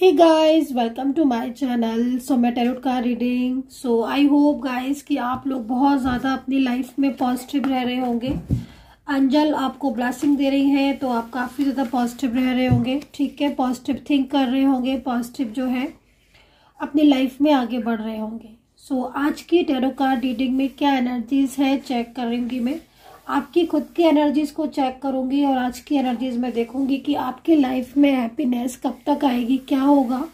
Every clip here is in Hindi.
Hey guys, welcome to my channel. So मैं tarot card reading. So I hope guys कि आप लोग बहुत ज़्यादा अपनी लाइफ में पॉजिटिव रह रहे होंगे। एंजल आपको ब्लेसिंग दे रही है तो आप काफ़ी ज़्यादा पॉजिटिव रह रहे होंगे। ठीक है, पॉजिटिव थिंक कर रहे होंगे, पॉजिटिव जो है अपनी लाइफ में आगे बढ़ रहे होंगे। सो आज की टैरोट कार्ड रीडिंग में क्या एनर्जीज है चेक करूँगी मैं। आपकी खुद की एनर्जीज को चेक करूंगी और आज की एनर्जीज में देखूंगी कि आपकी लाइफ में हैप्पीनेस कब तक आएगी, क्या होगा।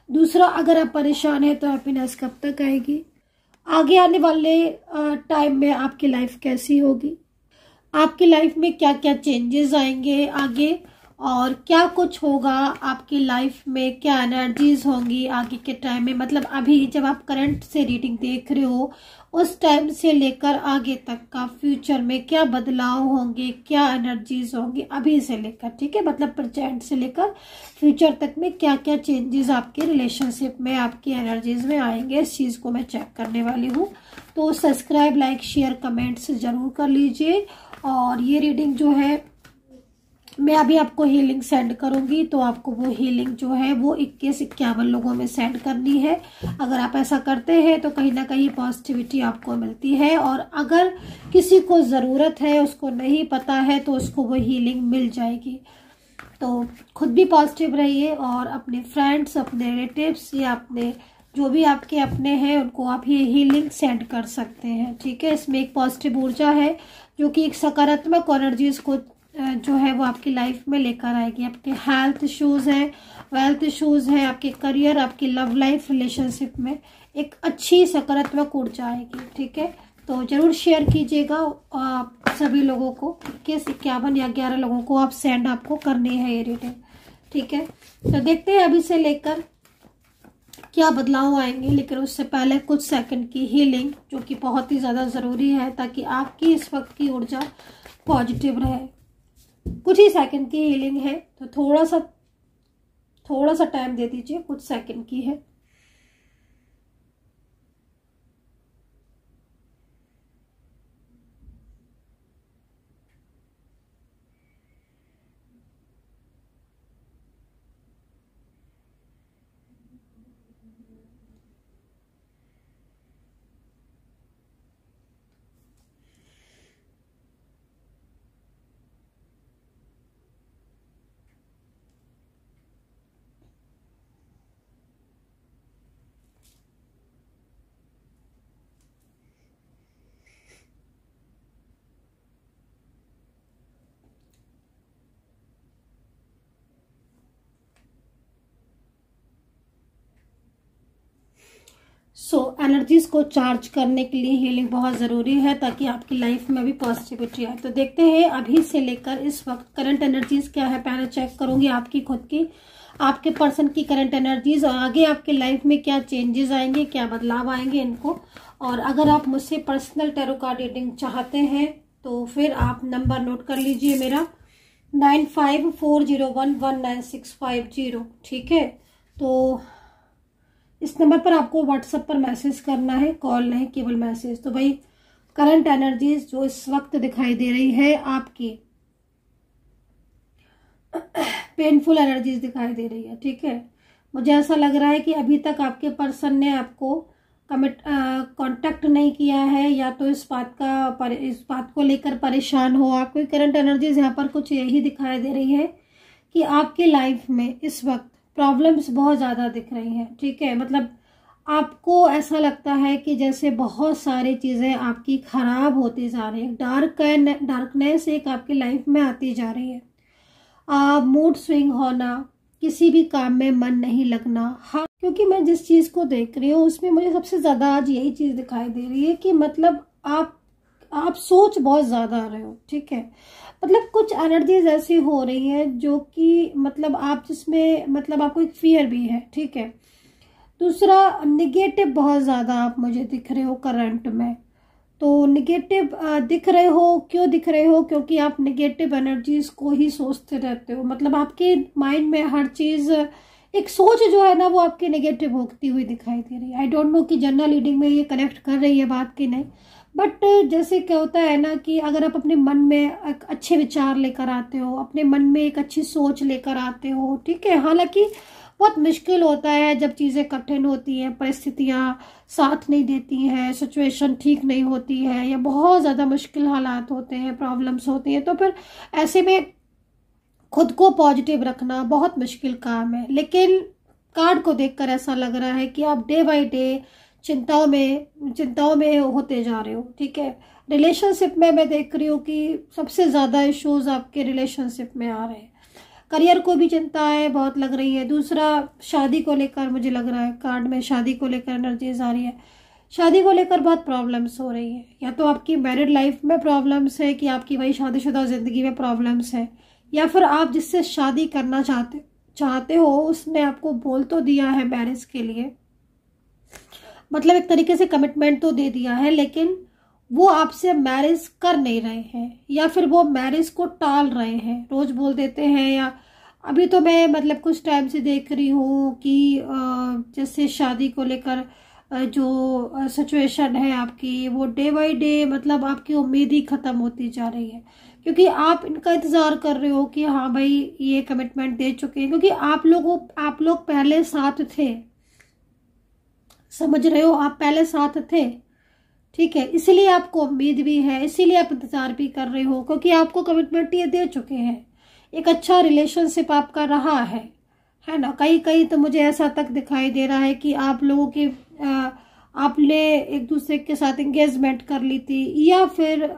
दूसरा, अगर आप परेशान हैं तो हैप्पीनेस कब तक आएगी, आगे आने वाले टाइम में आपकी लाइफ कैसी होगी, आपकी लाइफ में क्या क्या चेंजेस आएंगे आगे, और क्या कुछ होगा आपकी लाइफ में, क्या एनर्जीज होंगी आगे के टाइम में। मतलब अभी जब आप करंट से रीडिंग देख रहे हो उस टाइम से लेकर आगे तक का फ्यूचर में क्या बदलाव होंगे, क्या एनर्जीज होंगी अभी से लेकर। ठीक है, मतलब प्रेजेंट से लेकर फ्यूचर तक में क्या क्या चेंजेस आपके रिलेशनशिप में, आपकी एनर्जीज में आएंगे, इस चीज़ को मैं चेक करने वाली हूँ। तो सब्सक्राइब, लाइक, शेयर, कमेंट्स जरूर कर लीजिए। और ये रीडिंग जो है मैं अभी आपको हीलिंग सेंड करूंगी, तो आपको वो हीलिंग जो है वो 21-51 लोगों में सेंड करनी है। अगर आप ऐसा करते हैं तो कहीं ना कहीं पॉजिटिविटी आपको मिलती है, और अगर किसी को ज़रूरत है, उसको नहीं पता है, तो उसको वो हीलिंग मिल जाएगी। तो खुद भी पॉजिटिव रहिए और अपने फ्रेंड्स, अपने रिलेटिव्स या अपने जो भी आपके अपने हैं उनको आप ये हीलिंग सेंड कर सकते हैं। ठीक है, इसमें एक पॉजिटिव ऊर्जा है जो कि एक सकारात्मक एनर्जीज को जो है वो आपकी लाइफ में लेकर आएगी। आपके हेल्थ इश्यूज हैं, वेल्थ इश्यूज हैं, आपके करियर, आपकी लव लाइफ, रिलेशनशिप में एक अच्छी सकारात्मक ऊर्जा आएगी। ठीक है, तो जरूर शेयर कीजिएगा सभी लोगों को। 21-51 या 11 लोगों को आप सेंड आपको करनी है ये रीडिंग। ठीक है, तो देखते हैं अभी से लेकर क्या बदलाव आएंगे, लेकिन उससे पहले कुछ सेकंड की हीलिंग जो कि बहुत ही ज़्यादा ज़रूरी है ताकि आपकी इस वक्त की ऊर्जा पॉजिटिव रहे। कुछ ही सेकंड की हीलिंग है, तो थोड़ा सा टाइम दे दीजिए, कुछ सेकंड की है। एनर्जीज को चार्ज करने के लिए हीलिंग बहुत ज़रूरी है ताकि आपकी लाइफ में भी पॉजिटिविटी आए। तो देखते हैं अभी से लेकर इस वक्त करंट एनर्जीज क्या है। पहले चेक करूंगी आपकी खुद की, आपके पर्सन की करंट एनर्जीज, और आगे आपकी लाइफ में क्या चेंजेस आएंगे, क्या बदलाव आएंगे इनको। और अगर आप मुझसे पर्सनल टैरो कार्ड रीडिंग चाहते हैं तो फिर आप नंबर नोट कर लीजिए मेरा 9540119650। ठीक है, तो इस नंबर पर आपको व्हाट्सएप पर मैसेज करना है, कॉल नहीं, केवल मैसेज। तो भाई करंट एनर्जीज जो इस वक्त दिखाई दे रही है आपकी पेनफुल एनर्जीज दिखाई दे रही है। ठीक है, मुझे ऐसा लग रहा है कि अभी तक आपके पर्सन ने आपको कांटेक्ट नहीं किया है, या तो इस बात को लेकर परेशान हो। आपको करंट एनर्जीज यहाँ पर कुछ यही दिखाई दे रही है कि आपकी लाइफ में इस वक्त प्रॉब्लम्स बहुत ज़्यादा दिख रही हैं। ठीक है, मतलब आपको ऐसा लगता है कि जैसे बहुत सारी चीज़ें आपकी खराब होती जा रही हैं, डार्कनेस एक आपकी लाइफ में आती जा रही है। मूड स्विंग होना, किसी भी काम में मन नहीं लगना। हाँ, क्योंकि मैं जिस चीज़ को देख रही हूँ उसमें मुझे सबसे ज़्यादा आज यही चीज़ दिखाई दे रही है कि मतलब आप सोच बहुत ज़्यादा रहे हो। ठीक है, मतलब कुछ एनर्जीज ऐसी हो रही हैं जो कि मतलब आप जिसमें मतलब आपको एक फियर भी है। ठीक है, दूसरा निगेटिव बहुत ज़्यादा आप मुझे दिख रहे हो करंट में। तो निगेटिव दिख रहे हो, क्यों दिख रहे हो? क्योंकि आप निगेटिव एनर्जीज को ही सोचते रहते हो। मतलब आपके माइंड में हर चीज़, एक सोच जो है ना वो आपकी नेगेटिव होती हुई दिखाई दे रही है। आई डोंट नो कि जनरल रीडिंग में ये कनेक्ट कर रही है बात की नहीं, बट जैसे क्या होता है ना कि अगर आप अपने मन में एक अच्छे विचार लेकर आते हो, अपने मन में एक अच्छी सोच लेकर आते हो। ठीक है, हालांकि बहुत मुश्किल होता है जब चीज़ें कठिन होती हैं, परिस्थितियाँ साथ नहीं देती हैं, सिचुएशन ठीक नहीं होती है, या बहुत ज़्यादा मुश्किल हालात होते हैं, प्रॉब्लम्स होती हैं, तो फिर ऐसे में खुद को पॉजिटिव रखना बहुत मुश्किल काम है। लेकिन कार्ड को देखकर ऐसा लग रहा है कि आप डे बाय डे चिंताओं में होते जा रहे हो, ठीक है। रिलेशनशिप में मैं देख रही हूँ कि सबसे ज़्यादा इश्यूज आपके रिलेशनशिप में आ रहे हैं। करियर को भी चिंताएं बहुत लग रही है। दूसरा, शादी को लेकर मुझे लग रहा है, कार्ड में शादी को लेकर एनर्जीज आ रही है। शादी को लेकर बहुत प्रॉब्लम्स हो रही है, या तो आपकी मैरिड लाइफ में प्रॉब्लम्स है कि आपकी वही शादीशुदा ज़िंदगी में प्रॉब्लम्स है, या फिर आप जिससे शादी करना चाहते हो उसने आपको बोल तो दिया है मैरिज के लिए, मतलब एक तरीके से कमिटमेंट तो दे दिया है, लेकिन वो आपसे मैरिज कर नहीं रहे हैं, या फिर वो मैरिज को टाल रहे हैं, रोज बोल देते हैं। या अभी तो मैं मतलब कुछ टाइम से देख रही हूँ कि जैसे शादी को लेकर जो सिचुएशन है आपकी, वो डे बाय डे मतलब आपकी उम्मीद ही खत्म होती जा रही है, क्योंकि आप इनका इंतजार कर रहे हो कि हाँ भाई ये कमिटमेंट दे चुके हैं, क्योंकि आप लोग पहले साथ थे, समझ रहे हो, आप पहले साथ थे, ठीक है। इसीलिए आपको उम्मीद भी है, इसीलिए आप इंतजार भी कर रहे हो, क्योंकि आपको कमिटमेंट ये दे चुके हैं। एक अच्छा रिलेशनशिप आपका रहा है ना। कहीं तो मुझे ऐसा तक दिखाई दे रहा है कि आप लोगों के आपने एक दूसरे के साथ एंगेजमेंट कर ली थी, या फिर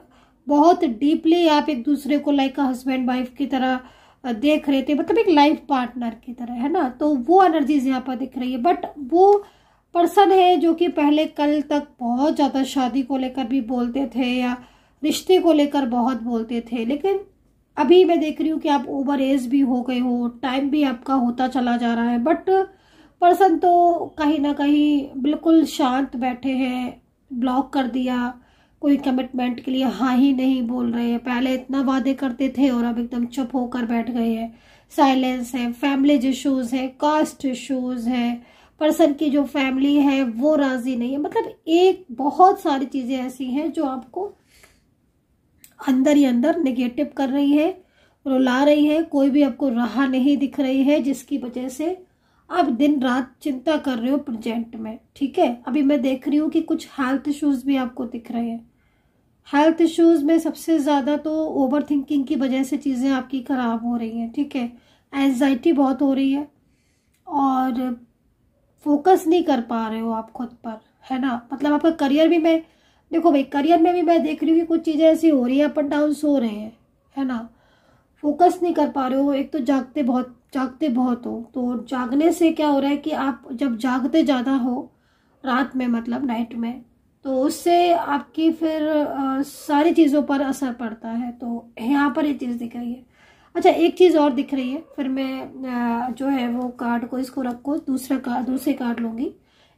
बहुत डीपली आप एक दूसरे को लाइक हस्बैंड वाइफ की तरह देख रहे थे, मतलब एक लाइफ पार्टनर की तरह, है ना। तो वो एनर्जीज यहाँ पर दिख रही है। बट वो पर्सन है जो कि पहले कल तक बहुत ज़्यादा शादी को लेकर भी बोलते थे, या रिश्ते को लेकर बहुत बोलते थे, लेकिन अभी मैं देख रही हूँ कि आप ओवर एज भी हो गए हो, टाइम भी आपका होता चला जा रहा है। बट पर्सन तो कहीं ना कहीं बिल्कुल शांत बैठे हैं, ब्लॉक कर दिया, कोई कमिटमेंट के लिए हाँ ही नहीं बोल रहे हैं। पहले इतना वादे करते थे और अब एकदम चुप होकर बैठ गए हैं, साइलेंस है, फैमिली इश्यूज है, कास्ट इश्यूज है, पर्सन की जो फैमिली है वो राजी नहीं है, मतलब एक बहुत सारी चीजें ऐसी हैं जो आपको अंदर ही अंदर नेगेटिव कर रही है, रुला रही है। कोई भी आपको राह नहीं दिख रही है, जिसकी वजह से आप दिन रात चिंता कर रहे हो प्रेजेंट में, ठीक है। अभी मैं देख रही हूँ कि कुछ हेल्थ इश्यूज भी आपको दिख रहे हैं। हेल्थ इश्यूज में सबसे ज्यादा तो ओवर थिंकिंग की वजह से चीजें आपकी खराब हो रही हैं, ठीक है। एंजाइटी बहुत हो रही है और फोकस नहीं कर पा रहे हो आप खुद पर, है ना। मतलब आपका करियर भी, मैं देखो भाई, करियर में भी मैं देख रही हूँ कि कुछ चीजें ऐसी हो रही है, अप एंड डाउन हो रहे हैं, है ना। फोकस नहीं कर पा रहे हो। एक तो जागते बहुत हो, तो जागने से क्या हो रहा है कि आप जब जागते ज्यादा हो रात में, मतलब नाइट में, तो उससे आपकी फिर सारी चीजों पर असर पड़ता है। तो यहाँ पर ये चीज दिख रही है। अच्छा, एक चीज और दिख रही है, फिर मैं जो है वो कार्ड को इसको रखो, दूसरे कार्ड लूंगी।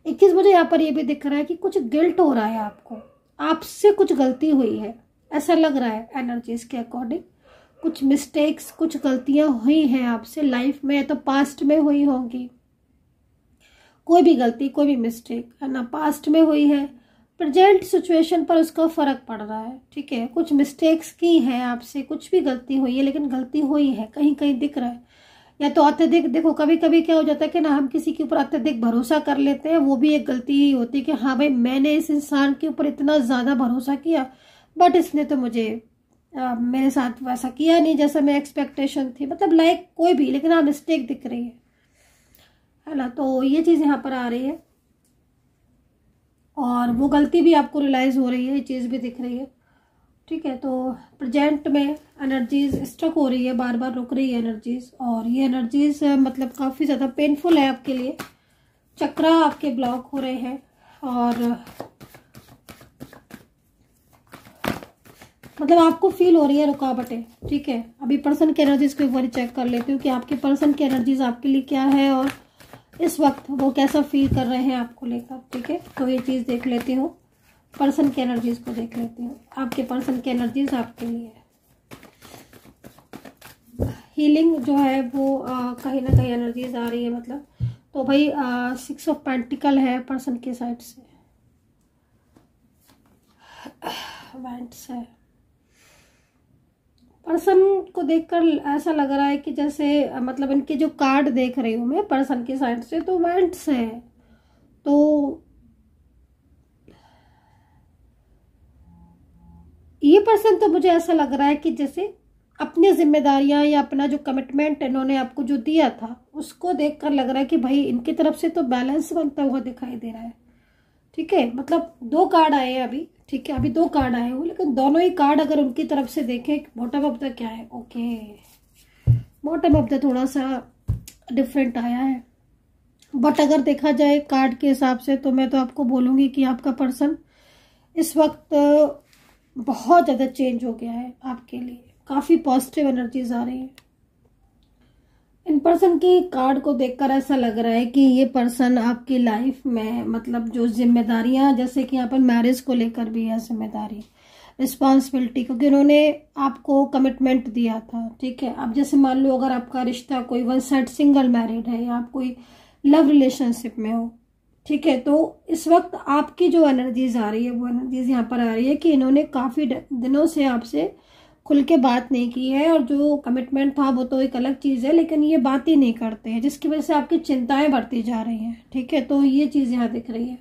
एक चीज मुझे यहाँ पर ये भी दिख रहा है कि कुछ गिल्ट हो रहा है आपको, आपसे कुछ गलती हुई है, ऐसा लग रहा है एनर्जीज के अकॉर्डिंग। कुछ मिस्टेक्स, कुछ गलतियां हुई हैं आपसे लाइफ में, या तो पास्ट में हुई होंगी। कोई भी गलती, कोई भी मिस्टेक, है ना, पास्ट में हुई है, प्रेजेंट सिचुएशन पर उसका फर्क पड़ रहा है, ठीक है। कुछ मिस्टेक्स की है आपसे, कुछ भी गलती हुई है, लेकिन गलती हुई है, कहीं कहीं दिख रहा है। या तो अत्यधिक, देखो कभी कभी क्या हो जाता है कि ना हम किसी के ऊपर अत्यधिक भरोसा कर लेते हैं, वो भी एक गलती ही होती है कि हाँ भाई मैंने इस इंसान के ऊपर इतना ज्यादा भरोसा किया, बट इसने तो मुझे मेरे साथ वैसा किया नहीं जैसा मैं एक्सपेक्टेशन थी, मतलब लाइक कोई भी, लेकिन हाँ मिस्टेक दिख रही है ना। तो ये चीज यहाँ पर आ रही है, और वो गलती भी आपको रियलाइज हो रही है, ये चीज भी दिख रही है, ठीक है। तो प्रेजेंट में एनर्जीज स्ट्रक हो रही है, बार बार रुक रही है एनर्जीज, और ये एनर्जीज मतलब काफी ज्यादा पेनफुल है आपके लिए। चक्रा आपके ब्लॉक हो रहे हैं, और मतलब आपको फील हो रही है रुकावटें, ठीक है। अभी पर्सन की एनर्जीज को एक बार चेक कर लेती हूँ कि आपके पर्सन की एनर्जीज आपके लिए क्या है, और इस वक्त वो कैसा फील कर रहे हैं आपको लेकर, ठीक है। तो ये चीज देख लेती हूँ, पर्सन की एनर्जीज को देख लेती हूँ। आपके पर्सन की एनर्जीज आपके लिए हीलिंग जो है वो कहीं ना कहीं एनर्जीज आ रही है, मतलब। तो भाई 6 ऑफ पेंटिकल है पर्सन के साइड से, वेंट्स है, पर्सन को देखकर ऐसा लग रहा है कि जैसे मतलब इनके जो कार्ड देख रही हूँ मैं पर्सन की साइड से, तो वेंट्स है। तो ये पर्सन तो मुझे ऐसा लग रहा है कि जैसे अपनी जिम्मेदारियां या अपना जो कमिटमेंट इन्होंने आपको जो दिया था उसको देखकर लग रहा है कि भाई इनकी तरफ से तो बैलेंस बनता हुआ दिखाई दे रहा है। ठीक है, मतलब 2 कार्ड आए हैं अभी, ठीक है, अभी 2 कार्ड आए हुए, लेकिन दोनों ही कार्ड अगर उनकी तरफ से देखें, बॉटम ऑफ द क्या है, ओके, बॉटम ऑफ द थोड़ा सा डिफरेंट आया है। बट अगर देखा जाए कार्ड के हिसाब से तो मैं तो आपको बोलूंगी कि आपका पर्सन इस वक्त बहुत ज़्यादा चेंज हो गया है आपके लिए, काफ़ी पॉजिटिव एनर्जीज आ रही है। इन पर्सन की कार्ड को देखकर ऐसा लग रहा है कि ये पर्सन आपकी लाइफ में मतलब जो जिम्मेदारियां, जैसे कि यहाँ पर मैरिज को लेकर भी है जिम्मेदारी, रिस्पॉन्सिबिलिटी, क्योंकि उन्होंने आपको कमिटमेंट दिया था। ठीक है, अब जैसे मान लो अगर आपका रिश्ता कोई वन साइड सिंगल मैरिड है या आप कोई लव रिलेशनशिप में हो, ठीक है, तो इस वक्त आपकी जो एनर्जीज आ रही है वो एनर्जीज यहाँ पर आ रही है कि इन्होंने काफ़ी दिनों से आपसे खुल के बात नहीं की है, और जो कमिटमेंट था वो तो एक अलग चीज़ है, लेकिन ये बात ही नहीं करते हैं, जिसकी वजह से आपकी चिंताएं बढ़ती जा रही हैं। ठीक है, तो ये चीज़ यहाँ दिख रही है।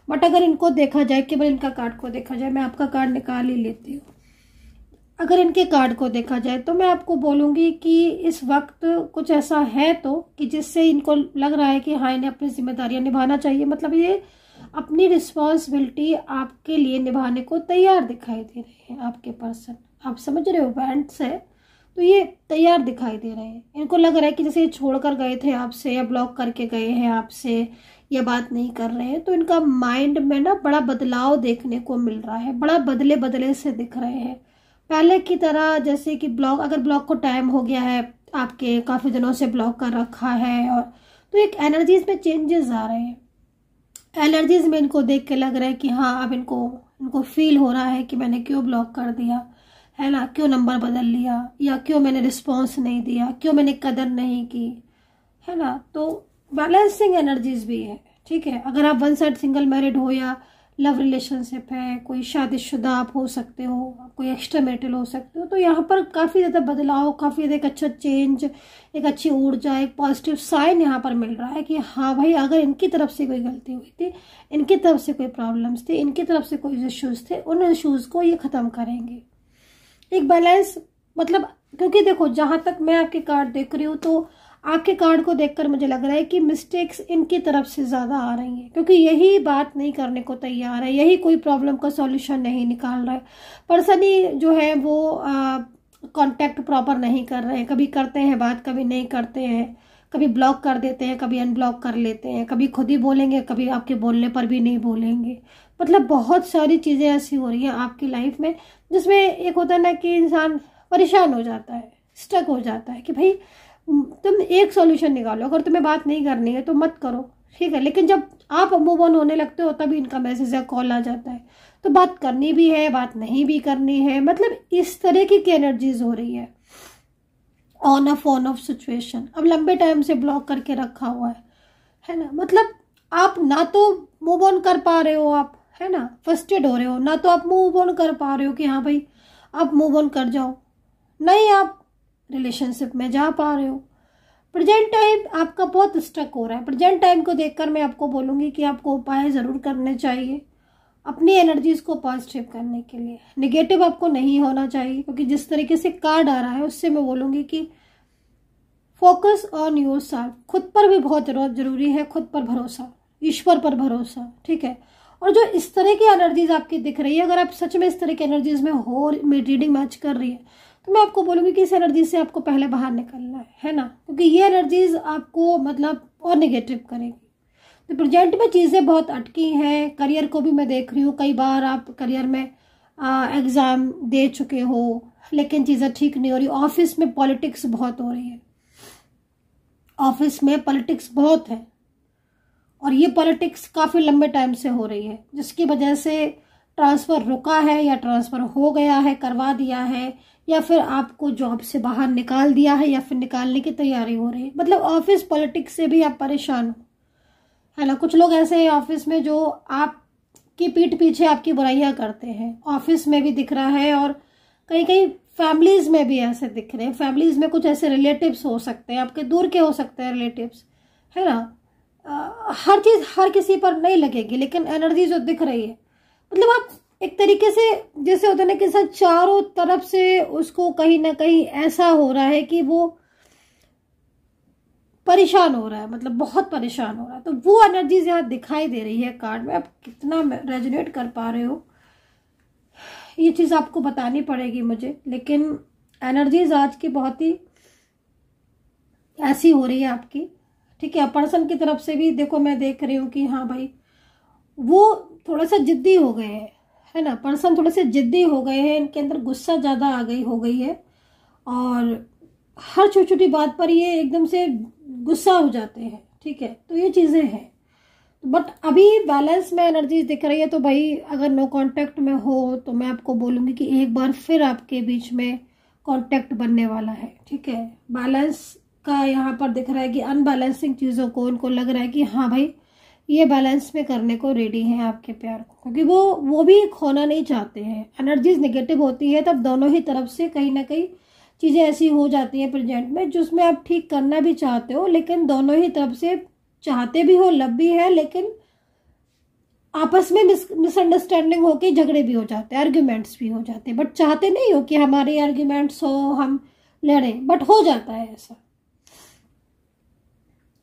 बट अगर इनको देखा जाए, केवल इनका कार्ड को देखा जाए, मैं आपका कार्ड निकाल ही लेती हूँ। अगर इनके कार्ड को देखा जाए तो मैं आपको बोलूँगी कि इस वक्त कुछ ऐसा है तो कि जिससे इनको लग रहा है कि हाँ इन्हें अपनी जिम्मेदारियां निभाना चाहिए, मतलब ये अपनी रिस्पॉन्सिबिलिटी आपके लिए निभाने को तैयार दिखाई दे रहे हैं। आपके पर्सन, आप समझ रहे हो, बैंड्स है तो ये तैयार दिखाई दे रहे हैं। इनको लग रहा है कि जैसे ये छोड़कर गए थे आपसे या ब्लॉक करके गए हैं आपसे या बात नहीं कर रहे हैं, तो इनका माइंड में ना बड़ा बदलाव देखने को मिल रहा है, बड़ा बदले बदले से दिख रहे हैं। पहले की तरह जैसे कि ब्लॉक, अगर ब्लॉक को टाइम हो गया है, आपके काफ़ी दिनों से ब्लॉक कर रखा है, और तो एक एनर्जीज में चेंजेस आ रहे हैं। एनर्जीज में इनको देख के लग रहा है कि हाँ अब इनको फील हो रहा है कि मैंने क्यों ब्लॉक कर दिया है ना, क्यों नंबर बदल लिया, या क्यों मैंने रिस्पॉन्स नहीं दिया, क्यों मैंने कदर नहीं की, है ना। तो बैलेंसिंग एनर्जीज भी है। ठीक है, अगर आप वन साइड सिंगल मैरिड हो या लव रिलेशनशिप है, कोई शादीशुदा आप हो सकते हो, कोई एक्स्ट्रा मैरिटल हो सकते हो, तो यहाँ पर काफ़ी ज़्यादा बदलाव, काफ़ी ज़्यादा एक अच्छा चेंज, एक अच्छी ऊर्जा, एक पॉजिटिव साइन यहाँ पर मिल रहा है कि हाँ भाई अगर इनकी तरफ से कोई गलती हुई थी, इनकी तरफ से कोई प्रॉब्लम्स थी, इनकी तरफ से कोई इश्यूज़ थे, उन इश्यूज़ को ये ख़त्म करेंगे। एक बैलेंस, मतलब क्योंकि देखो जहाँ तक मैं आपके कार्ड देख रही हूँ तो आपके कार्ड को देखकर मुझे लग रहा है कि मिस्टेक्स इनकी तरफ से ज़्यादा आ रही हैं, क्योंकि यही बात नहीं करने को तैयार है, यही कोई प्रॉब्लम का सॉल्यूशन नहीं निकाल रहा है। पर्सन ही जो है वो कांटेक्ट प्रॉपर नहीं कर रहे हैं, कभी करते हैं बात, कभी नहीं करते हैं, कभी ब्लॉक कर देते हैं, कभी अनब्लॉक कर लेते हैं, कभी खुद ही बोलेंगे, कभी आपके बोलने पर भी नहीं बोलेंगे। मतलब बहुत सारी चीज़ें ऐसी हो रही हैं आपकी लाइफ में जिसमें एक होता है ना कि इंसान परेशान हो जाता है, स्टक हो जाता है कि भाई तुम एक सॉल्यूशन निकालो, अगर तुम्हें बात नहीं करनी है तो मत करो, ठीक है, लेकिन जब आप मूव ऑन होने लगते हो तभी इनका मैसेज या कॉल आ जाता है, तो बात करनी भी है, बात नहीं भी करनी है, मतलब इस तरह की एनर्जीज हो रही है। ऑन ऑफ सिचुएशन, अब लंबे टाइम से ब्लॉक करके रखा हुआ है ना, मतलब आप ना तो मूव ऑन कर पा रहे हो, आप है ना फ्रस्ट्रेट हो रहे हो, ना तो आप मूव ऑन कर पा रहे हो कि हाँ भाई आप मूव ऑन कर जाओ, नहीं आप रिलेशनशिप में जा पा रहे हो। प्रेजेंट टाइम आपका बहुत स्टक हो रहा है। प्रेजेंट टाइम को देखकर मैं आपको बोलूँगी कि आपको उपाय ज़रूर करने चाहिए अपनी एनर्जीज को पॉजिटिव करने के लिए। नेगेटिव आपको नहीं होना चाहिए, क्योंकि जिस तरीके से कार्ड आ रहा है उससे मैं बोलूँगी कि फोकस ऑन योर सेल्फ, खुद पर भी बहुत जरूरी है, खुद पर भरोसा, ईश्वर पर भरोसा, ठीक है। और जो इस तरह की एनर्जीज आपकी दिख रही है, अगर आप सच में इस तरह की एनर्जीज में हो, मेरी रीडिंग मैच कर रही है, तो मैं आपको बोलूँगी कि इस एनर्जी से आपको पहले बाहर निकलना है ना, क्योंकि ये एनर्जीज आपको मतलब और नेगेटिव करेगी। तो प्रेजेंट में चीज़ें बहुत अटकी हैं। करियर को भी मैं देख रही हूँ, कई बार आप करियर में एग्ज़ाम दे चुके हो लेकिन चीज़ें ठीक नहीं हो रही। ऑफिस में पॉलिटिक्स बहुत हो रही है, ऑफिस में पॉलिटिक्स बहुत है, और ये पॉलिटिक्स काफ़ी लंबे टाइम से हो रही है, जिसकी वजह से ट्रांसफ़र रुका है या ट्रांसफ़र हो गया है, करवा दिया है, या फिर आपको जॉब से बाहर निकाल दिया है, या फिर निकालने की तैयारी हो रही है। मतलब ऑफिस पॉलिटिक्स से भी आप परेशान हो, है ना। कुछ लोग ऐसे हैं ऑफिस में जो आपकी पीठ पीछे आपकी बुराइयां करते हैं, ऑफिस में भी दिख रहा है, और कहीं कहीं फैमिलीज में भी ऐसे दिख रहे हैं। फैमिलीज में कुछ ऐसे रिलेटिव्स हो सकते हैं, आपके दूर के हो सकते हैं रिलेटिव्स, है ना। हर चीज हर किसी पर नहीं लगेगी, लेकिन एनर्जी जो दिख रही है, मतलब आप एक तरीके से जैसे होता है ना कि सर चारों तरफ से उसको कहीं ना कहीं ऐसा हो रहा है कि वो परेशान हो रहा है, मतलब बहुत परेशान हो रहा है। तो वो एनर्जीज यहाँ दिखाई दे रही है कार्ड में। आप कितना रेजोनेट कर पा रहे हो ये चीज आपको बतानी पड़ेगी मुझे, लेकिन एनर्जीज आज की बहुत ही ऐसी हो रही है आपकी, ठीक है। पर्सन की तरफ से भी देखो, मैं देख रही हूँ कि हाँ भाई वो थोड़ा सा जिद्दी हो गए हैं, है ना। पर्सन थोड़े से जिद्दी हो गए हैं, इनके अंदर गुस्सा ज्यादा हो गई है, और हर छोटी छोटी बात पर ये एकदम से गुस्सा हो जाते हैं, ठीक है। तो ये चीजें हैं, बट अभी बैलेंस में एनर्जीज दिख रही है। तो भाई अगर नो कांटेक्ट में हो तो मैं आपको बोलूंगी कि एक बार फिर आपके बीच में कांटेक्ट बनने वाला है, ठीक है। बैलेंस का यहाँ पर दिख रहा है कि अनबैलेंसिंग चीज़ों को उनको लग रहा है कि हाँ भाई ये बैलेंस में करने को रेडी हैं आपके प्यार को, क्योंकि वो भी खोना नहीं चाहते हैं। एनर्जीज नेगेटिव होती है तब दोनों ही तरफ से कहीं ना कहीं चीज़ें ऐसी हो जाती हैं प्रेजेंट में, जिसमें आप ठीक करना भी चाहते हो, लेकिन दोनों ही तरफ से चाहते भी हो, लब भी है, लेकिन आपस में मिसअंडरस्टैंडिंग होके झगड़े भी हो जाते हैं, आर्ग्यूमेंट्स भी हो जाते हैं। बट चाहते नहीं हो कि हमारे आर्ग्यूमेंट्स हो, हम लड़ें, बट हो जाता है ऐसा।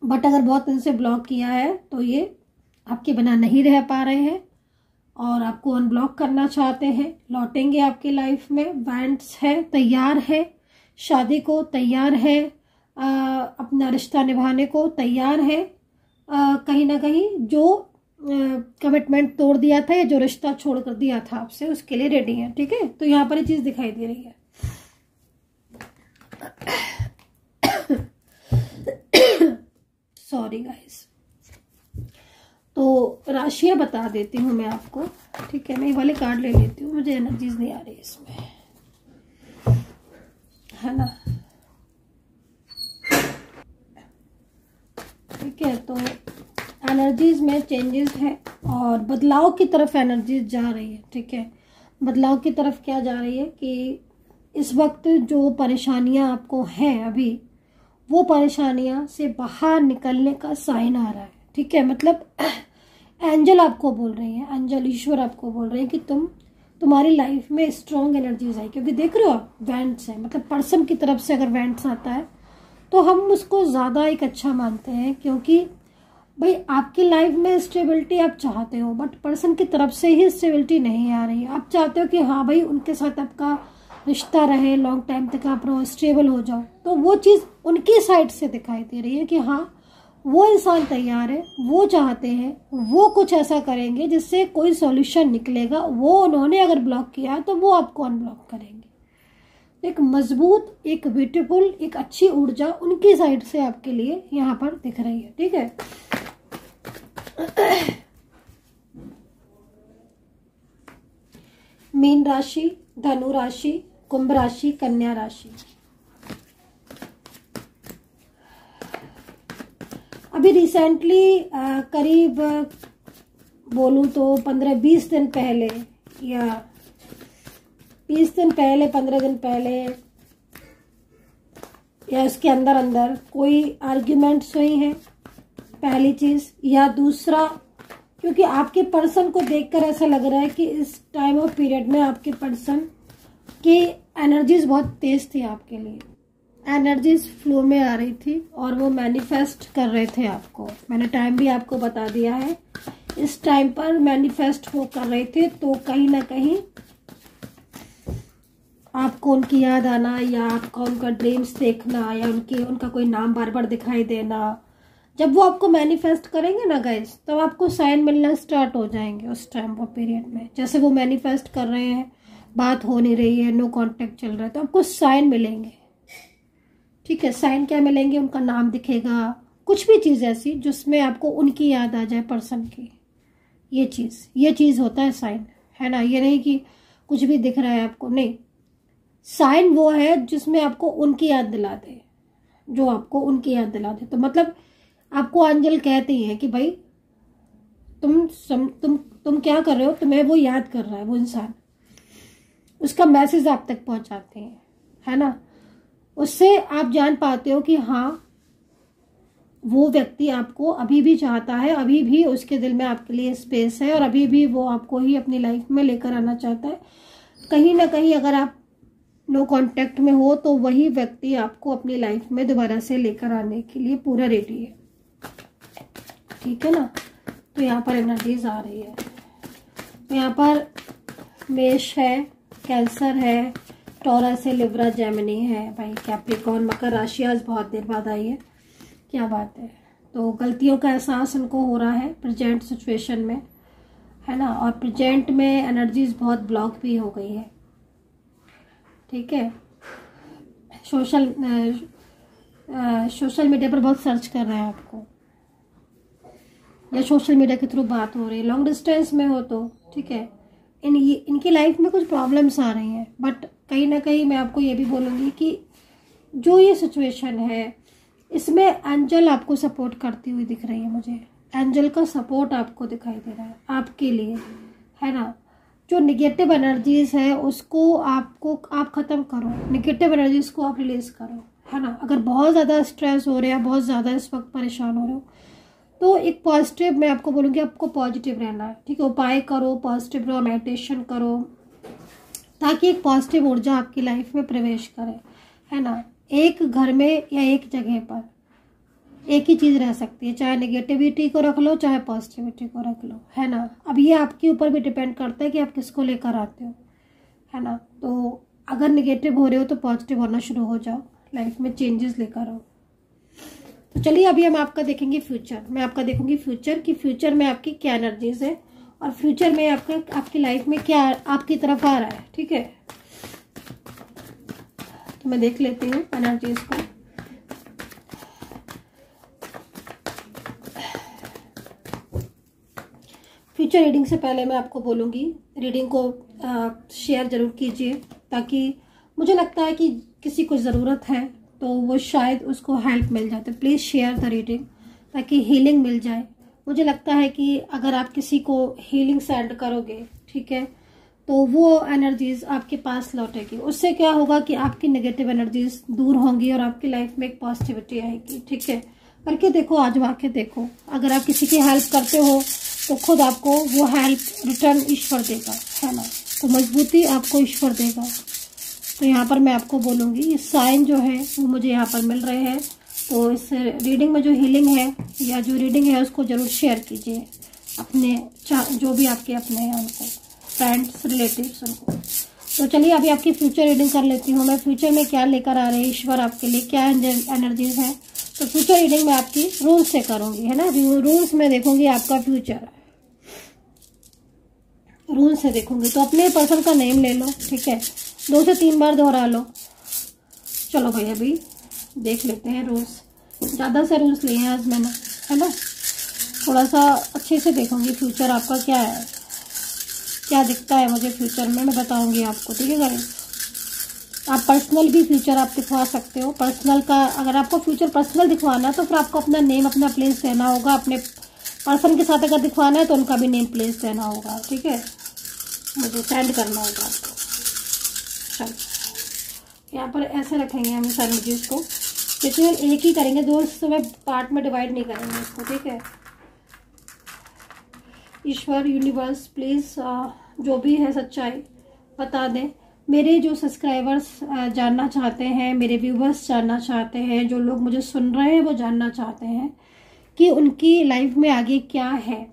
बट अगर बहुत इनसे ब्लॉक किया है तो ये आपके बिना नहीं रह पा रहे हैं और आपको अनब्लॉक करना चाहते हैं। लौटेंगे आपकी लाइफ में, वैंड्स है, तैयार है शादी को, तैयार है अपना रिश्ता निभाने को, तैयार है कहीं ना कहीं जो कमिटमेंट तोड़ दिया था या जो रिश्ता छोड़ कर दिया था आपसे, उसके लिए रेडी है, ठीक है। तो यहाँ पर ये चीज दिखाई दे रही है। Sorry guys. तो राशियां बता देती हूँ मैं आपको, ठीक है। मैं ये वाले कार्ड ले लेती हूँ, मुझे एनर्जीज नहीं आ रही इसमें, है ना, ठीक है। तो एनर्जीज में चेंजेस है और बदलाव की तरफ एनर्जीज जा रही है, ठीक है। बदलाव की तरफ क्या जा रही है कि इस वक्त जो परेशानियां आपको हैं अभी, वो परेशानियां से बाहर निकलने का साइन आ रहा है, ठीक है। मतलब एंजल आपको बोल रही है, एंजल ईश्वर आपको बोल रहे हैं कि तुम्हारी लाइफ में स्ट्रॉन्ग एनर्जीज आई, क्योंकि देख रहे हो आप वेंट्स है, मतलब पर्सन की तरफ से अगर वेंट्स आता है तो हम उसको ज़्यादा एक अच्छा मानते हैं, क्योंकि भाई आपकी लाइफ में स्टेबिलिटी आप चाहते हो, बट पर्सन की तरफ से ही स्टेबिलिटी नहीं आ रही है। आप चाहते हो कि हाँ भाई उनके साथ आपका रिश्ता रहे, लॉन्ग टाइम तक आप रहो, स्टेबल हो जाओ। तो वो चीज़ उनकी साइड से दिखाई दे रही है कि हाँ वो इंसान तैयार है, वो चाहते हैं, वो कुछ ऐसा करेंगे जिससे कोई सॉल्यूशन निकलेगा। वो उन्होंने अगर ब्लॉक किया तो वो आपको अनब्लॉक करेंगे। एक मजबूत, एक ब्यूटीफुल, एक अच्छी ऊर्जा उनकी साइड से आपके लिए यहाँ पर दिख रही है, ठीक है। मीन राशि, धनु राशि, कुंभ राशि, कन्या राशि। अभी रिसेंटली करीब बोलूं तो 15-20 दिन पहले या 20 दिन पहले, 15 दिन पहले या इसके अंदर अंदर कोई आर्ग्यूमेंट्स हुई हैं, पहली चीज। या दूसरा, क्योंकि आपके पर्सन को देखकर ऐसा लग रहा है कि इस टाइम ऑफ पीरियड में आपके पर्सन की एनर्जीज बहुत तेज थी आपके लिए, एनर्जीज फ्लो में आ रही थी और वो मैनिफेस्ट कर रहे थे आपको। मैंने टाइम भी आपको बता दिया है, इस टाइम पर मैनिफेस्ट वो कर रहे थे। तो कहीं ना कहीं आपको उनकी याद आना या आपका उनका ड्रीम्स देखना या उनका कोई नाम बार बार दिखाई देना, जब वो आपको मैनिफेस्ट करेंगे ना गाइस, तब तो आपको साइन मिलना स्टार्ट हो जाएंगे उस टाइम वो पीरियड में। जैसे वो मैनिफेस्ट कर रहे हैं, बात हो नहीं रही है, नो कांटेक्ट चल रहा है, तो आपको साइन मिलेंगे, ठीक है। साइन क्या मिलेंगे? उनका नाम दिखेगा, कुछ भी चीज़ ऐसी जिसमें आपको उनकी याद आ जाए, पर्सन की। ये चीज़ होता है साइन, है ना। ये नहीं कि कुछ भी दिख रहा है आपको, नहीं। साइन वो है जिसमें आपको उनकी याद दिला दे, जो आपको उनकी याद दिला दे। तो मतलब आपको एंजल कहते हैं कि भाई तुम क्या कर रहे हो, तुम्हें वो याद कर रहा है, वो इंसान। उसका मैसेज आप तक पहुंचाते हैं, है ना। उससे आप जान पाते हो कि हाँ वो व्यक्ति आपको अभी भी चाहता है, अभी भी उसके दिल में आपके लिए स्पेस है और अभी भी वो आपको ही अपनी लाइफ में लेकर आना चाहता है। कहीं ना कहीं अगर आप नो कांटेक्ट में हो तो वही व्यक्ति आपको अपनी लाइफ में दोबारा से लेकर आने के लिए पूरा रेडी है, ठीक है ना। तो यहाँ पर एनर्जीज आ रही है। तो यहाँ पर मेष है, कैंसर है, टॉरस है, लिब्रा, जेमिनी है, भाई कैप्रिकॉर्न, मकर राशि आज बहुत देर बाद आई है, क्या बात है। तो गलतियों का एहसास उनको हो रहा है प्रेजेंट सिचुएशन में, है ना। और प्रेजेंट में एनर्जीज बहुत ब्लॉक भी हो गई है, ठीक है। सोशल मीडिया पर बहुत सर्च कर रहे हैं आपको, या सोशल मीडिया के थ्रू बात हो रही है, लॉन्ग डिस्टेंस में हो तो ठीक है। इनकी लाइफ में कुछ प्रॉब्लम्स आ रही हैं, बट कहीं ना कहीं मैं आपको ये भी बोलूँगी कि जो ये सिचुएशन है इसमें एंजल आपको सपोर्ट करती हुई दिख रही है मुझे। एंजल का सपोर्ट आपको दिखाई दे रहा है आपके लिए, है ना। जो निगेटिव एनर्जीज है उसको आप ख़त्म करो, निगेटिव एनर्जीज को आप रिलीज करो, है ना। अगर बहुत ज़्यादा स्ट्रेस हो रहा है, बहुत ज़्यादा इस वक्त परेशान हो रहे हो, तो एक पॉजिटिव, मैं आपको बोलूँगी आपको पॉजिटिव रहना है, ठीक है। उपाय करो, पॉजिटिव रहो, मेडिटेशन करो, ताकि एक पॉजिटिव ऊर्जा आपकी लाइफ में प्रवेश करे, है ना। एक घर में या एक जगह पर एक ही चीज़ रह सकती है, चाहे नेगेटिविटी को रख लो चाहे पॉजिटिविटी को रख लो, है ना। अब ये आपके ऊपर भी डिपेंड करता है कि आप किसको लेकर आते हो, है ना। तो अगर नेगेटिव हो रहे हो तो पॉजिटिव होना शुरू हो जाओ, लाइफ में चेंजेस लेकर आओ। तो चलिए अभी हम आपका देखेंगे फ्यूचर, मैं आपका देखूंगी फ्यूचर कि फ्यूचर में आपकी क्या एनर्जीज है और फ्यूचर में आपकी लाइफ में क्या आपकी तरफ आ रहा है, ठीक है। तो मैं देख लेती हूँ एनर्जीज को। फ्यूचर रीडिंग से पहले मैं आपको बोलूँगी रीडिंग को शेयर ज़रूर कीजिए, ताकि मुझे लगता है कि किसी को ज़रूरत है तो वो शायद उसको हेल्प मिल जाए। तो प्लीज़ शेयर द रीडिंग ताकि हीलिंग मिल जाए। मुझे लगता है कि अगर आप किसी को हीलिंग सेंड करोगे, ठीक है, तो वो एनर्जीज आपके पास लौटेगी। उससे क्या होगा कि आपकी नेगेटिव एनर्जीज दूर होंगी और आपकी लाइफ में एक पॉजिटिविटी आएगी, ठीक है। करके देखो, आजमा के देखो। अगर आप किसी की हेल्प करते हो तो खुद आपको वो हेल्प रिटर्न ईश्वर देगा, है ना। तो मजबूती आपको ईश्वर देगा। तो यहाँ पर मैं आपको बोलूँगी ये साइन जो है वो मुझे यहाँ पर मिल रहे हैं। तो इस रीडिंग में जो हीलिंग है या जो रीडिंग है उसको ज़रूर शेयर कीजिए अपने जो भी आपके अपने हैं उनको, फ्रेंड्स, रिलेटिव्स, उनको। तो चलिए अभी आपकी फ्यूचर रीडिंग कर लेती हूँ मैं। फ्यूचर में क्या लेकर आ रहे हैं ईश्वर आपके लिए, क्या एनर्जीज है। तो फ्यूचर रीडिंग मैं आपकी रूल्स से करूँगी, है ना। रूल्स में देखूँगी आपका फ्यूचर, रूल्स से देखूँगी। तो अपने पर्सन का नेम ले लो, ठीक है, 2 से 3 बार दोहरा लो। चलो भाई अभी देख लेते हैं रूल्स। ज़्यादा से रूल्स लिए हैं आज मैंने, है ना। थोड़ा सा अच्छे से देखूँगी फ्यूचर आपका क्या है, क्या दिखता है मुझे फ्यूचर में, मैं बताऊँगी आपको, ठीक है गाइस। आप पर्सनल भी फ्यूचर आप दिखवा सकते हो। पर्सनल का अगर आपको फ्यूचर पर्सनल दिखवाना है तो फिर आपको अपना नेम, अपना प्लेस देना होगा। अपने पर्सन के साथ अगर दिखवाना है तो उनका भी नेम प्लेस देना होगा, ठीक है, मुझे सेंड करना होगा आपको। चलो यहाँ पर ऐसे रखेंगे हम इस एनर्जीज को, केवल एक ही करेंगे, 2 समय पार्ट में डिवाइड नहीं करेंगे इसको, ठीक है। ईश्वर, यूनिवर्स, प्लीज़ जो भी है सच्चाई बता दें। मेरे जो सब्सक्राइबर्स जानना चाहते हैं, मेरे व्यूवर्स जानना चाहते हैं, जो लोग मुझे सुन रहे हैं वो जानना चाहते हैं कि उनकी लाइफ में आगे क्या है,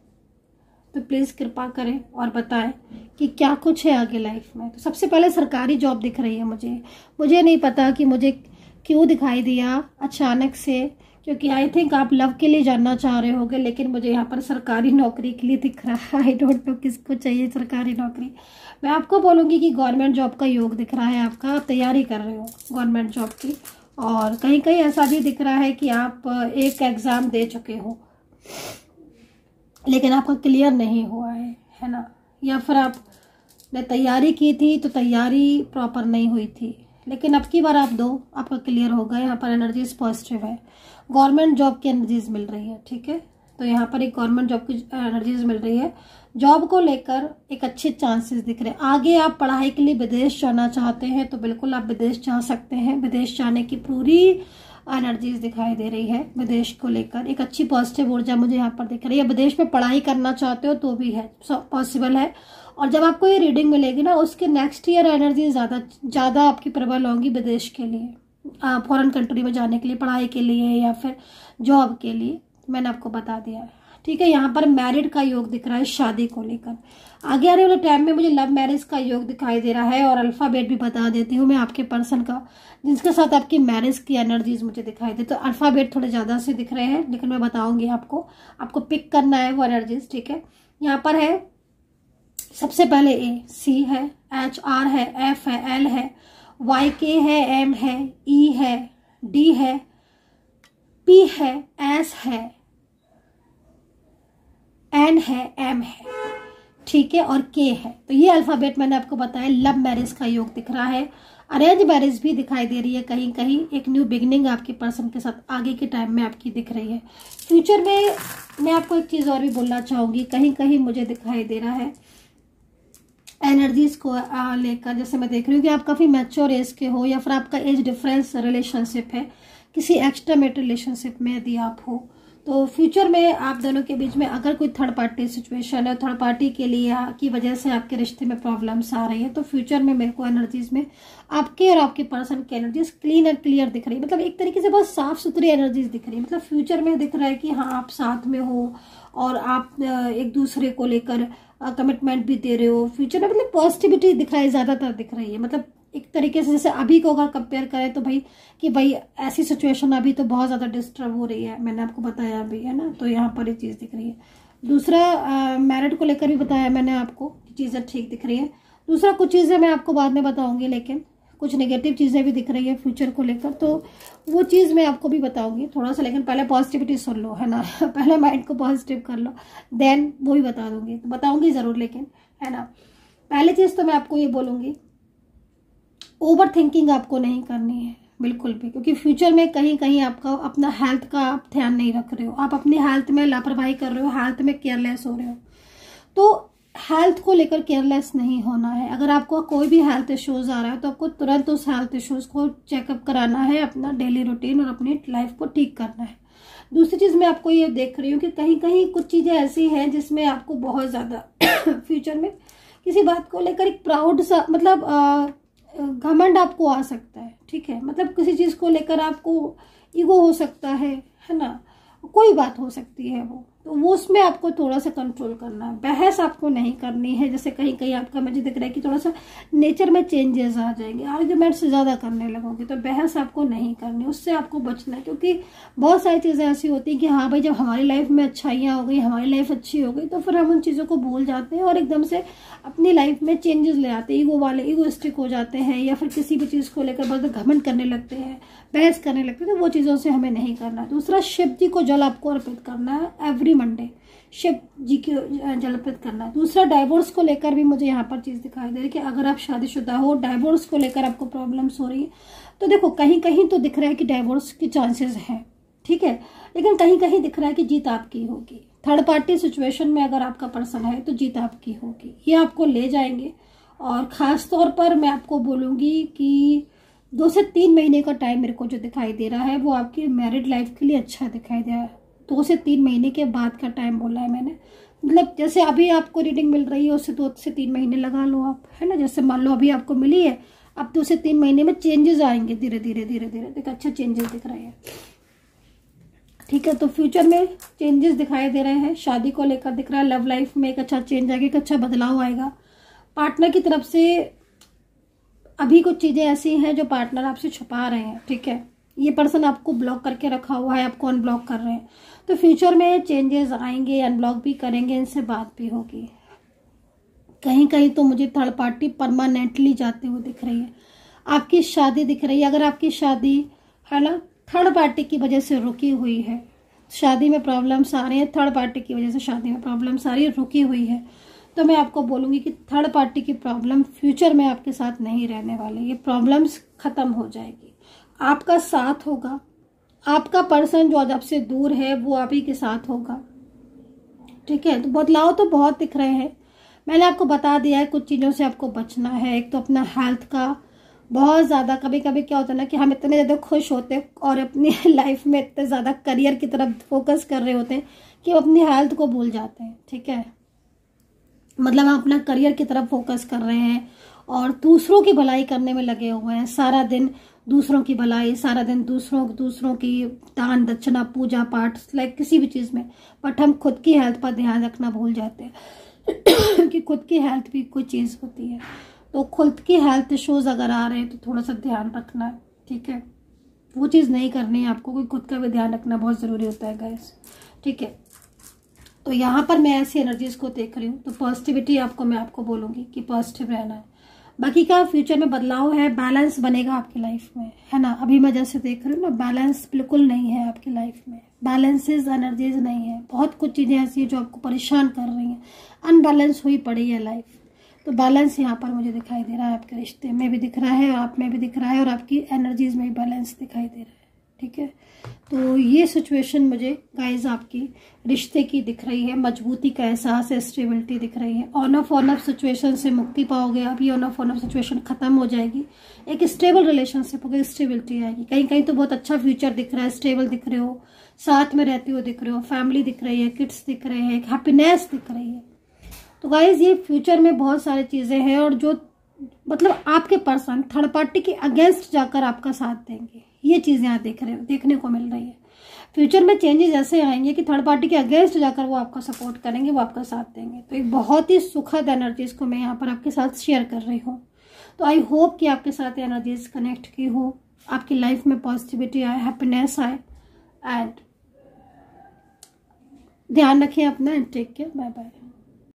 तो प्लीज़ कृपा करें और बताएं कि क्या कुछ है आगे लाइफ में। तो सबसे पहले सरकारी जॉब दिख रही है मुझे नहीं पता कि मुझे क्यों दिखाई दिया अचानक से, क्योंकि आई थिंक आप लव के लिए जानना चाह रहे होगे, लेकिन मुझे यहाँ पर सरकारी नौकरी के लिए दिख रहा है। आई डोंट नो किसको चाहिए सरकारी नौकरी। मैं आपको बोलूँगी कि गवर्नमेंट जॉब का योग दिख रहा है आपका, आप तैयारी कर रहे हो गवर्नमेंट जॉब की। और कहीं कहीं ऐसा भी दिख रहा है कि आप एक एग्ज़ाम दे चुके हो लेकिन आपका क्लियर नहीं हुआ है ना। या फिर आपने तैयारी की थी तो तैयारी प्रॉपर नहीं हुई थी, लेकिन अब की बार आप दो, आपका क्लियर होगा। यहाँ पर एनर्जीज पॉजिटिव है, गवर्नमेंट जॉब की एनर्जीज मिल रही है, ठीक है। तो यहाँ पर एक गवर्नमेंट जॉब की एनर्जीज मिल रही है। जॉब को लेकर एक अच्छे चांसेस दिख रहे हैं। आगे आप पढ़ाई के लिए विदेश जाना चाहते हैं तो बिल्कुल आप विदेश जा सकते हैं। विदेश जाने की पूरी एनर्जीज दिखाई दे रही है। विदेश को लेकर एक अच्छी पॉजिटिव ऊर्जा मुझे यहाँ पर दिख रही है। विदेश में पढ़ाई करना चाहते हो तो भी है, पॉसिबल है। और जब आपको ये रीडिंग मिलेगी ना, उसके नेक्स्ट ईयर एनर्जी ज़्यादा आपकी प्रबल होंगी विदेश के लिए, फॉरेन कंट्री में जाने के लिए, पढ़ाई के लिए या फिर जॉब के लिए। मैंने आपको बता दिया है, ठीक है। यहाँ पर मैरिड का योग दिख रहा है शादी को लेकर। आगे आने वाले टाइम में मुझे लव मैरिज का योग दिखाई दे रहा है। और अल्फाबेट भी बता देती हूँ मैं आपके पर्सन का, जिसके साथ आपकी मैरिज की एनर्जीज मुझे दिखाई दे। तो अल्फाबेट थोड़े ज़्यादा से दिख रहे हैं, लेकिन मैं बताऊंगी आपको पिक करना है वो एनर्जीज, ठीक है। यहाँ पर है सबसे पहले ए, सी है, एच, आर है, एफ है, एल है, वाई, के है, एम है, ई है, डी है, पी है, एस है, एन है, एम है, ठीक है, और के है। तो ये अल्फाबेट मैंने आपको बताया। लव मैरिज का योग दिख रहा है। अरेंज मैरिज भी दिखाई दे रही है कहीं कहीं। एक न्यू बिगनिंग आपके पर्सन के साथ आगे के टाइम में आपकी दिख रही है। फ्यूचर में मैं आपको एक चीज और भी बोलना चाहूंगी, कहीं कहीं मुझे दिखाई दे रहा है एनर्जीज को लेकर। जैसे मैं देख रही हूँ कि आप काफी मैच्योर एज के हो, या फिर आपका एज डिफरेंस रिलेशनशिप है, किसी एक्स्ट्रामेट रिलेशनशिप में यदि आप हो, तो फ्यूचर में आप दोनों के बीच में अगर कोई थर्ड पार्टी सिचुएशन है, थर्ड पार्टी के लिए की वजह से आपके रिश्ते में प्रॉब्लम्स आ रही है, तो फ्यूचर में मेरे को एनर्जीज में आपके और आपके पर्सन की एनर्जीज क्लीन एंड क्लियर दिख रही है। मतलब एक तरीके से बहुत साफ सुथरी एनर्जीज दिख रही है। मतलब फ्यूचर में दिख रहा है कि हाँ, आप साथ में हो और आप एक दूसरे को लेकर कमिटमेंट भी दे रहे हो। फ्यूचर में मतलब पॉजिटिविटी दिखाई ज्यादातर दिख रही है। मतलब एक तरीके से जैसे अभी को अगर कंपेयर करें तो भाई ऐसी सिचुएशन अभी तो बहुत ज्यादा डिस्टर्ब हो रही है, मैंने आपको बताया अभी, है ना। तो यहाँ पर ये चीज दिख रही है। दूसरा मैरिड को लेकर भी बताया मैंने आपको, चीजें ठीक दिख रही है। दूसरा कुछ चीजें मैं आपको बाद में बताऊंगी, लेकिन कुछ नेगेटिव चीजें भी दिख रही है फ्यूचर को लेकर, तो वो चीज मैं आपको भी बताऊंगी थोड़ा सा। लेकिन पहले पॉजिटिविटी सुन लो, है ना। पहले माइंड को पॉजिटिव कर लो, देन वो भी बता दूंगी, तो बताऊंगी जरूर, लेकिन है ना। पहली चीज तो मैं आपको ये बोलूंगी, ओवर थिंकिंग आपको नहीं करनी है बिल्कुल भी, क्योंकि फ्यूचर में कहीं कहीं आपका अपना हेल्थ का आप ध्यान नहीं रख रहे हो, आप अपनी हेल्थ में लापरवाही कर रहे हो, हेल्थ में केयरलेस हो रहे हो। तो हेल्थ को लेकर केयरलेस नहीं होना है। अगर आपको कोई भी हेल्थ इश्यूज आ रहा है तो आपको तुरंत उस हेल्थ इश्यूज को चेकअप कराना है, अपना डेली रूटीन और अपनी लाइफ को ठीक करना है। दूसरी चीज मैं आपको ये देख रही हूँ कि कहीं कहीं कुछ चीजें ऐसी हैं जिसमें आपको बहुत ज्यादा फ्यूचर में किसी बात को लेकर एक प्राउड सा, मतलब घमंड आपको आ सकता है, ठीक है। मतलब किसी चीज को लेकर आपको ईगो हो सकता है ना, कोई बात हो सकती है वो, तो वो उसमें आपको थोड़ा सा कंट्रोल करना है। बहस आपको नहीं करनी है। जैसे कहीं कहीं आपका मुझे दिख रहा है कि थोड़ा सा नेचर में चेंजेस आ जाएंगे, आर्ग्यूमेंट से ज्यादा करने लगोगे, तो बहस आपको नहीं करनी, उससे आपको बचना है। क्योंकि बहुत सारी चीजें ऐसी होती हैं कि हाँ भाई, जब हमारी लाइफ में अच्छाइयाँ हो गई, हमारी लाइफ अच्छी हो गई, तो फिर हम उन चीजों को भूल जाते हैं और एकदम से अपनी लाइफ में चेंजेस ले आते हैं। ईगोइस्टिक हो जाते हैं, या फिर किसी भी चीज को लेकर बहुत घमंड करने लगते हैं, बहस करने लगते हैं। तो वो चीजों से हमें नहीं करना। दूसरा, शिव जी को जल आपको अर्पित करना है एवरी मंडे, शिव जी को जल अर्पित करना है। दूसरा, डाइवोर्स को लेकर भी मुझे यहाँ पर चीज दिखाई दे रही है कि अगर आप शादीशुदा हो, डाइवोर्स को लेकर आपको प्रॉब्लम्स हो रही है, तो देखो कहीं कहीं तो दिख रहा है कि डाइवोर्स की चांसेस हैं, ठीक है, लेकिन कहीं कहीं दिख रहा है कि जीत आपकी होगी। थर्ड पार्टी सिचुएशन में अगर आपका पर्सन है तो जीत आपकी होगी, ये आपको ले जाएंगे। और खास तौर पर मैं आपको बोलूंगी कि 2 से 3 महीने का टाइम मेरे को जो दिखाई दे रहा है वो आपकी मैरिड लाइफ के लिए अच्छा दिखाई दे रहा है। 2 से 3 महीने के बाद का टाइम बोला है मैंने। मतलब जैसे अभी आपको रीडिंग मिल रही है, उससे 2 से 3 महीने लगा लो आप, है ना। जैसे मान लो अभी आपको मिली है, अब 2 से 3 महीने में चेंजेस आएंगे, धीरे धीरे धीरे धीरे देखो अच्छा चेंजेस दिख रहे हैं, ठीक है। तो फ्यूचर में चेंजेस दिखाई दे रहे हैं, शादी को लेकर दिख रहा है, लव लाइफ में एक अच्छा चेंज आएगा, एक अच्छा बदलाव आएगा। पार्टनर की तरफ से अभी कुछ चीजें ऐसी हैं जो पार्टनर आपसे छुपा रहे हैं, ठीक है। ये पर्सन आपको ब्लॉक करके रखा हुआ है, आपको अनब्लॉक कर रहे हैं, तो फ्यूचर में चेंजेस आएंगे, अनब्लॉक भी करेंगे, इनसे बात भी होगी। कहीं कहीं तो मुझे थर्ड पार्टी परमानेंटली जाते हुए दिख रही है। आपकी शादी दिख रही है, अगर आपकी शादी है ना थर्ड पार्टी की वजह से रुकी हुई है, शादी में प्रॉब्लम्स आ रही है, थर्ड पार्टी की वजह से शादी में प्रॉब्लम्स आ रही है, रुकी हुई है, तो मैं आपको बोलूंगी कि थर्ड पार्टी की प्रॉब्लम फ्यूचर में आपके साथ नहीं रहने वाले, ये प्रॉब्लम्स खत्म हो जाएगी, आपका साथ होगा। आपका पर्सन जो आज आपसे दूर है वो आप ही के साथ होगा, ठीक है। तो बदलाव तो बहुत दिख रहे हैं, मैंने आपको बता दिया है कुछ चीज़ों से आपको बचना है। एक तो अपना हेल्थ का बहुत ज़्यादा, कभी कभी क्या होता है ना कि हम इतने ज़्यादा खुश होते हैं और अपनी लाइफ में इतने ज़्यादा करियर की तरफ फोकस कर रहे होते हैं कि हम अपनी हेल्थ को भूल जाते हैं, ठीक है। मतलब हम अपना करियर की तरफ फोकस कर रहे हैं और दूसरों की भलाई करने में लगे हुए हैं, सारा दिन दूसरों की भलाई, सारा दिन दूसरों की दान दक्षिणा पूजा पाठ लाइक किसी भी चीज़ में, बट हम खुद की हेल्थ पर ध्यान रखना भूल जाते हैं कि खुद की हेल्थ भी कोई चीज़ होती है। तो खुद की हेल्थ इश्यूज अगर आ रहे हैं तो थोड़ा सा ध्यान रखना है, ठीक है। वो चीज़ नहीं करनी है आपको, कोई खुद का भी ध्यान रखना बहुत ज़रूरी होता है गाइस, ठीक है। तो यहाँ पर मैं ऐसी एनर्जीज को देख रही हूँ, तो पॉजिटिविटी मैं आपको बोलूँगी कि पॉजिटिव रहना है। बाकी का फ्यूचर में बदलाव है, बैलेंस बनेगा आपकी लाइफ में, है ना। अभी मैं जैसे देख रही हूँ ना, बैलेंस बिल्कुल नहीं है आपकी लाइफ में, बैलेंसेस एनर्जीज नहीं है। बहुत कुछ चीज़ें ऐसी है जो आपको परेशान कर रही हैं, अनबैलेंस हुई पड़ी है लाइफ। तो बैलेंस यहाँ पर मुझे दिखाई दे रहा है, आपके रिश्ते में भी दिख रहा है, आप में भी दिख रहा है, और आपकी एनर्जीज में भी बैलेंस दिखाई दे रहा है, ठीक है। तो ये सिचुएशन मुझे गाइज आपकी रिश्ते की दिख रही है, मजबूती का एहसास है, स्टेबिलिटी दिख रही है। ऑन ऑफ सिचुएशन से मुक्ति पाओगे, अभी ऑन ऑफ सिचुएशन खत्म हो जाएगी, एक स्टेबल रिलेशनशिप होगी, स्टेबिलिटी आएगी। कहीं कहीं तो बहुत अच्छा फ्यूचर दिख रहा है, स्टेबल दिख रहे हो, साथ में रहते हो दिख रहे हो, फैमिली दिख रही है, किड्स दिख रहे हैं, हैप्पीनेस दिख रही है। तो गाइज ये फ्यूचर में बहुत सारी चीजें हैं, और जो मतलब आपके पर्सन थर्ड पार्टी के अगेंस्ट जाकर आपका साथ देंगे, ये चीजें यहाँ देखने को मिल रही है। फ्यूचर में चेंजेस ऐसे आएंगे कि थर्ड पार्टी के अगेंस्ट जाकर वो आपका सपोर्ट करेंगे, वो आपका साथ देंगे। तो एक बहुत ही सुखद एनर्जीज को मैं यहाँ पर आपके साथ शेयर कर रही हूँ। तो आई होप कि आपके साथ एनर्जीज कनेक्ट की हो, आपकी लाइफ में पॉजिटिविटी आए, हैप्पीनेस आए, एंड ध्यान रखें अपना, and take care, bye bye.